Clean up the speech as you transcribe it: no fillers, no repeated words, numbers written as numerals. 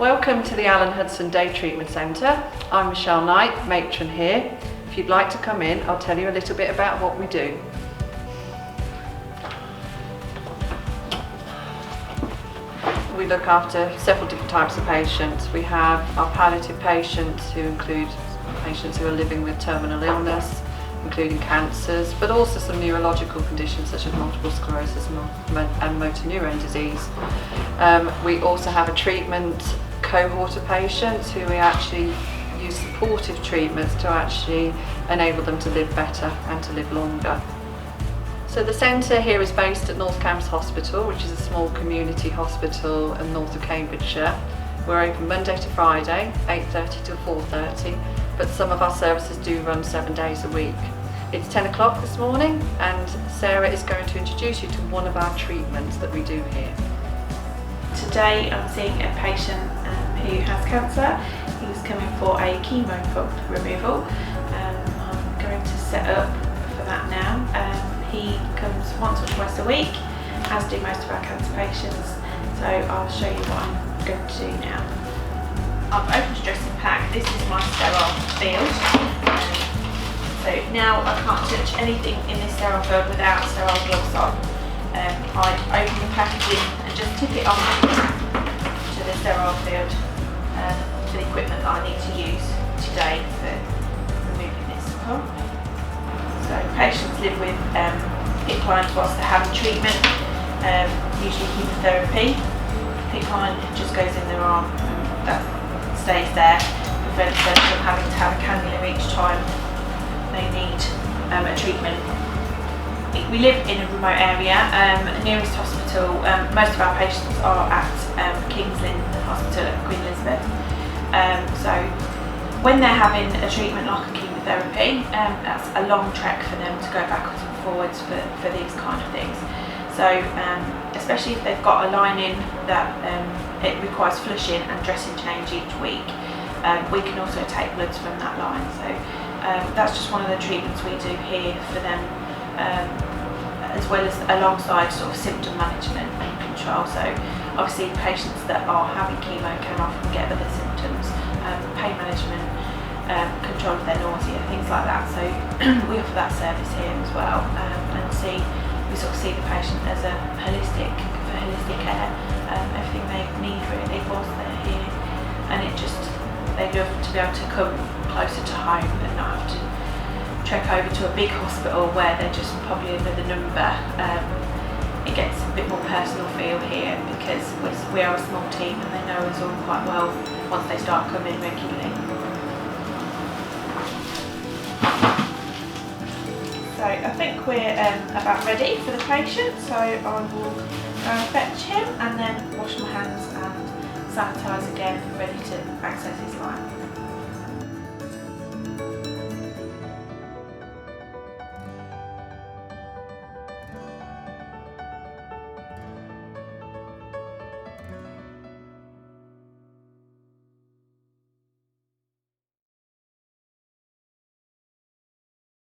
Welcome to the Alan Hudson Day Treatment Centre. I'm Michelle Knight, matron here. If you'd like to come in, I'll tell you a little bit about what we do. We look after several different types of patients. We have our palliative patients, who include patients who are living with terminal illness, including cancers, but also some neurological conditions such as multiple sclerosis and motor neurone disease. We also have a treatment cohort of patients who we actually use supportive treatments to actually enable them to live better and to live longer. So the centre here is based at North Cambs Hospital, which is a small community hospital in north of Cambridgeshire. We're open Monday to Friday, 8:30 to 4:30, but some of our services do run 7 days a week. It's 10 o'clock this morning and Sarah is going to introduce you to one of our treatments that we do here. Today I'm seeing a patient who has cancer. He's coming for a chemo removal. I'm going to set up for that now. He comes once or twice a week, as do most of our cancer patients, so I'll show you what I'm going to do now. I've opened a dressing pack. This is my sterile field. So now I can't touch anything in this sterile field without sterile gloves on. I open the packaging and just tip it on to the sterile field for the equipment that I need to use today for removing this pump. So patients live with PICC lines whilst they're having treatment, usually chemotherapy. PICC line just goes in their arm and that stays there, prevents them from having to have a cannula each time they need a treatment. We live in a remote area. The nearest hospital, most of our patients are at King's Lynn Hospital at Queen Elizabeth. So when they're having a treatment like a chemotherapy, that's a long trek for them to go backwards and forwards for these kind of things. So especially if they've got a lining that it requires flushing and dressing change each week, we can also take bloods from that line. So that's just one of the treatments we do here for them, as well as alongside sort of symptom management and control. So obviously patients that are having chemo can often get other symptoms, pain management, control of their nausea, things like that. So we offer that service here as well, and we sort of see the patient as a holistic care, everything they need really whilst they're here, and they love to be able to come closer to home and not have to trek over to a big hospital where they're just probably another number. It gets a bit more personal feel here because we are a small team and they know us all quite well once they start coming regularly. So I think we're about ready for the patient, so I will go and fetch him and then wash my hands and sanitise again, ready to access his line.